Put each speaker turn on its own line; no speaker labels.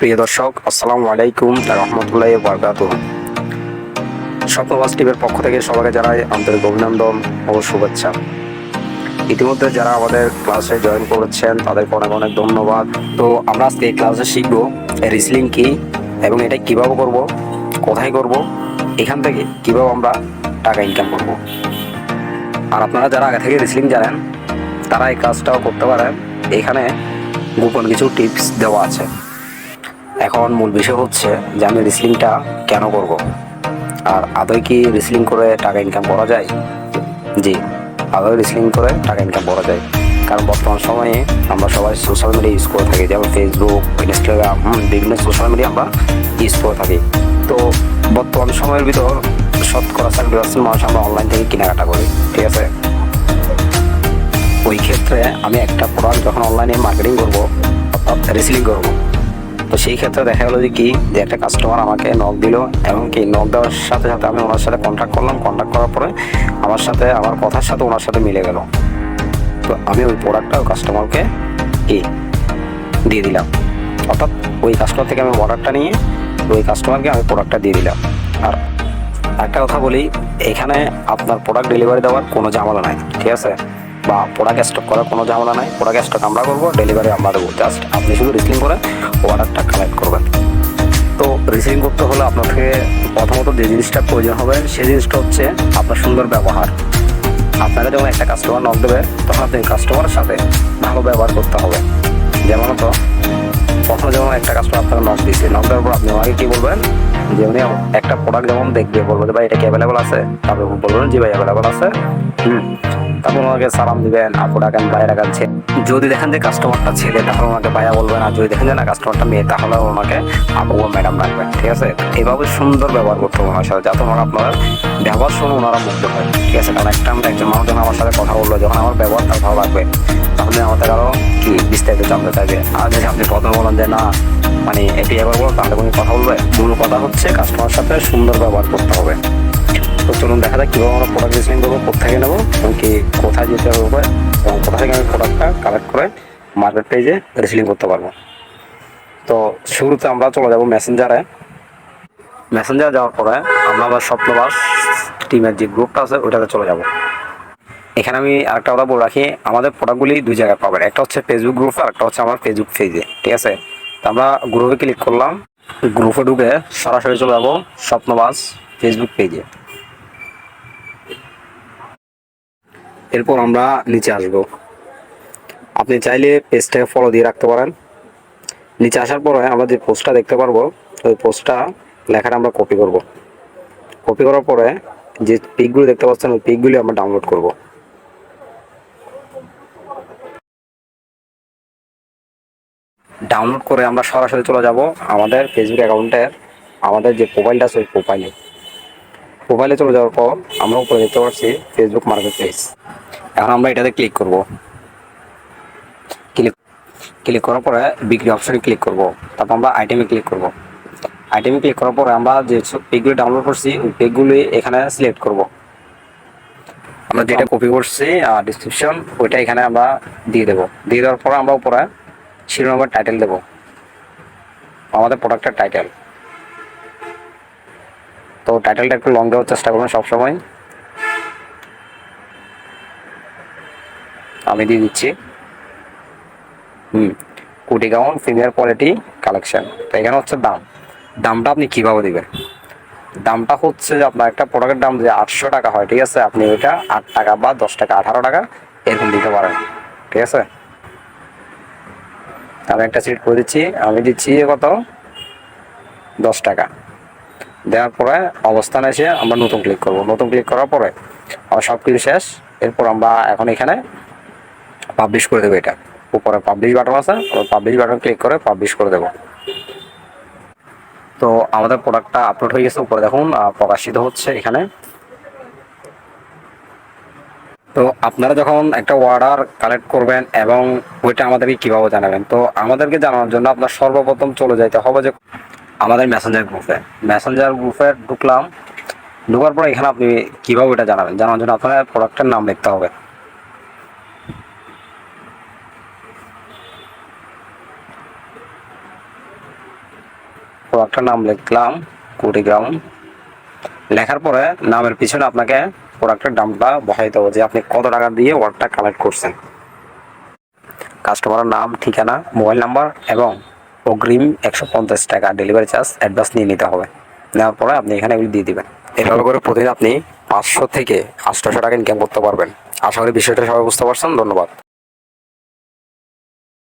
প্রিয় দর্শক, আসসালামু আলাইকুম রহমতুল্লাহি ওয়া বারাকাতুহু। স্বপ্নবাস টিভির পক্ষ থেকে সবাইকে জানাই আন্তরিক অভিনন্দন ও শুভেচ্ছা। ইতিমধ্যে যারা আমাদের ক্লাসে জয়েন করেছেন তাদেরকে অনেক অনেক ধন্যবাদ। তো আমরা আজকে এই ক্লাসে শিখব রিসেলিং কি এবং এটা কিভাবে করব, কোথায় করব, এখান থেকে কিভাবে আমরা টাকা ইনকাম করব। আর আপনারা যারা আগে থেকে রিসেলিং জানেন তারা এই কাজটাও করতে পারেন। এখানে গোপন কিছু টিপস দেওয়া আছে। এখন মূল বিষয় হচ্ছে যে আমি রিসেলিংটা কেন করব, আর আদৌ কি রিসেলিং করে টাকা ইনকাম করা যায়? জি, আদৌ রিসেলিং করে টাকা ইনকাম করা যায়। কারণ বর্তমান সময়ে আমরা সবাই সোশ্যাল মিডিয়া ইউজ করে থাকি, যেমন ফেসবুক, ইনস্টাগ্রাম, বিভিন্ন সোশ্যাল মিডিয়া আমরা ইউজ করে থাকি। তো বর্তমান সময়ের ভিতর 70% মানুষ আমরা অনলাইন থেকে কেনাকাটা করি, ঠিক আছে? ওই ক্ষেত্রে আমি একটা প্রোডাক্ট যখন অনলাইনে মার্কেটিং করবো অর্থাৎ রিসেলিং করবো, তো সেই ক্ষেত্রে দেখা গেলো যে একটা কাস্টমার আমাকে নক দিল, এবং নক দেওয়ার সাথে সাথে আমি ওনার সাথে কন্ট্যাক্ট করলাম। কন্ট্যাক্ট করার পরে আমার কথার সাথে ওনার সাথে মিলে গেল। তো আমি ওই প্রোডাক্টটা ওই কাস্টমারকে দিয়ে দিলাম, অর্থাৎ ওই কাস্টমার থেকে আমি অর্ডারটা নিয়ে ওই কাস্টমারকে আমি প্রোডাক্টটা দিয়ে দিলাম। আর একটা কথা বলি, এখানে আপনার প্রোডাক্ট ডেলিভারি দেওয়ার কোনো ঝামেলা নাই, ঠিক আছে? বা প্রোডাক্ট স্টক করার কোনো ঝামেলা নাই। প্রোডাক্ট স্টক আমরা করবো, ডেলিভারি আমরা দেবো। জাস্ট আপনি শুধু রিসিলিং করে অর্ডারটা কালেক্ট করবেন। তো রিসিলিং করতে হলে আপনাকে প্রথমত যে জিনিসটা প্রয়োজন হবে সেই জিনিসটা হচ্ছে আপনার সুন্দর ব্যবহার। আপনাকে যখন একটা কাস্টমার নক দেবে তখন আপনি কাস্টমারের সাথে ভালো ব্যবহার করতে হবে। যেমন তো প্রথমে যেমন একটা কাস্টমার আপনাকে নক দিয়েছে, নক দেওয়ার পর আপনি আমাকে কী বলবেন, যে উনি একটা প্রোডাক্ট যেমন দেখবে, বলবো যে ভাই এটা কি অ্যাভেলেবল আছে? তারপর বলবেন জি ভাই অ্যাভেলেবল আছে। তারপর ওনাকে সালাম দিবেন, আপু ডাকেন, ভাই রাখাচ্ছে। যদি দেখেন যে কাস্টমারটা ছেলে তাহলে ওনাকে ভাইয়া বলবেন, আর যদি দেখেন যে না কাস্টমারটা মেয়ে তাহলে ওনাকে আপু বা ম্যাডাম রাখবেন, ঠিক আছে? এইভাবে সুন্দর ব্যবহার করতে হবে ওনার সাথে, যাতে ওনারা আপনার ব্যবহার শুনে ওনারা মুগ্ধ হয়, ঠিক আছে? কারণ একজন মানুষ যখন আমার সাথে কথা বললো, যখন আমার ব্যবহার তার ভালো লাগবে, তাহলে আমাদের আরও বিস্তারিত জানতে চাইবে। আর যদি আপনি প্রথমে বলেন যে না মানে এটি এবার বলো, তাহলে কোনো কথা বলবে। মূল কথা হচ্ছে কাস্টমারের সাথে সুন্দর ব্যবহার করতে হবে। তো চলুন দেখা যাক কীভাবে আমরা প্রোডাক্ট রিসেলিং করবো, কোথায় নেবো এবং কোথায় যেতে হবে, এবং কোথা থেকে আমি প্রোডাক্টটা কালেক্ট করে মার্কেট পেজে রিসেলিং করতে পারবো। তো শুরুতে আমরা চলে যাবো মেসেঞ্জারে। মেসেঞ্জার যাওয়ার পরে আমরা আবার স্বপ্নবাস টিমের যে গ্রুপটা আছে ওইটাতে চলে যাব। এখানে আমি আরেকটা কথা বলে রাখি, আমাদের প্রোডাক্টগুলি দুই জায়গায় পাবেন, একটা হচ্ছে ফেসবুক গ্রুপে, আর একটা হচ্ছে আমার ফেসবুক পেজে, ঠিক আছে? তো আমরা গ্রুপে ক্লিক করলাম, গ্রুপে ঢুকে সরাসরি চলে যাবো স্বপ্নবাস ফেসবুক পেজে। এরপর আমরা নিচে আসব। আপনি চাইলে পেজটাকে ফলো দিয়ে রাখতে পারেন। নিচে আসার পরে আমরা যে পোস্টটা দেখতে পারবো, ওই পোস্টটা লেখাটা আমরা কপি করব। কপি করার পরে যে পিকগুলো দেখতে পাচ্ছেন ওই পিকগুলি আমরা ডাউনলোড করব। ডাউনলোড করে আমরা সরাসরি চলে যাব আমাদের ফেসবুক অ্যাকাউন্টের আমাদের যে প্রোফাইলটা আছে ওই প্রোফাইলে চলে যাওয়ার পর আমরা উপরে দেখতে পাচ্ছি ফেসবুক মার্কেট প্লেস। এখন আমরা এটাতে ক্লিক করব। ক্লিক করার পরে বিক্রি অপশনে ক্লিক করব। তারপর আমরা আইটেমে ক্লিক করব। আইটেমে ক্লিক করার পরে আমরা যে পেজগুলি ডাউনলোড করছি ওই পেজগুলি এখানে সিলেক্ট করব। আমরা যেটা কপি করছি ডিসক্রিপশন ওইটা এখানে আমরা দিয়ে দেবো। দিয়ে দেওয়ার পরে আমরা উপরে শিরোনামের টাইটেল দেবো, আমাদের প্রোডাক্টের টাইটেল। তো টাইটেলটা একটু লং দেওয়ার চেষ্টা করবেন সবসময়। আমি দিয়ে দিচ্ছি কুটি গাউন ফিমেল কোয়ালিটি কালেকশন। তো এখানে হচ্ছে দামটা আপনি কীভাবে দেবেন? দামটা হচ্ছে যে আপনার একটা প্রোডাক্টের দাম যে 800 টাকা হয়, ঠিক আছে? আপনি ওইটা 8 টাকা বা 10 টাকা 18 টাকা এরকম দিতে পারেন, ঠিক আছে? আমি একটা সিট করে দিচ্ছি, আমি দিচ্ছি কত 10 টাকা। দেওয়ার পরে অবস্থানে এসে আমরা নতুন ক্লিক করব। নতুন ক্লিক করার পরে আমার সব কিছু শেষ। এরপর আমরা এখন এখানে পাবলিশ করে দেবো। এটা উপরে পাবলিশ বাটন আছে, পাবলিশ বাটন ক্লিক করে পাবলিশ করে দেবো। তো আমাদের প্রোডাক্টটা আপলোড হয়ে গেছে, উপরে দেখুন প্রকাশিত হচ্ছে এখানে। তো আপনারা যখন একটা অর্ডার কালেক্ট করবেন এবং ওইটা আমাদেরকে কীভাবে জানাবেন, তো আমাদেরকে জানানোর জন্য আপনার সর্বপ্রথম চলে যাইতে হবে যে আমাদের মেসেঞ্জার গ্রুপে ঢুকলাম। ঢোকার পরে এখানে আপনি কীভাবে ওইটা জানাবেন, জানার জন্য আপনার প্রোডাক্টের নাম লিখতে হবে। প্রোডাক্টের নাম লিখলাম কুড়িগ্রাম। লেখার পরে নামের পিছনে আপনাকে প্রোডাক্টের দামটা বসাইতে হবে যে আপনি কত টাকা দিয়ে অর্ডারটা কালেক্ট করছেন। কাস্টমারের নাম, ঠিকানা, মোবাইল নাম্বার এবং অগ্রিম 150 টাকা ডেলিভারি চার্জ অ্যাডভান্স নিয়ে নিতে হবে। নেওয়ার পরে আপনি এখানে এগুলি দিয়ে দিবেন। এভাবে করে প্রতিদিন আপনি 500 থেকে 800 টাকা ইনকাম করতে পারবেন। আশা করি বিষয়টা সবাই বুঝতে পারছেন। ধন্যবাদ।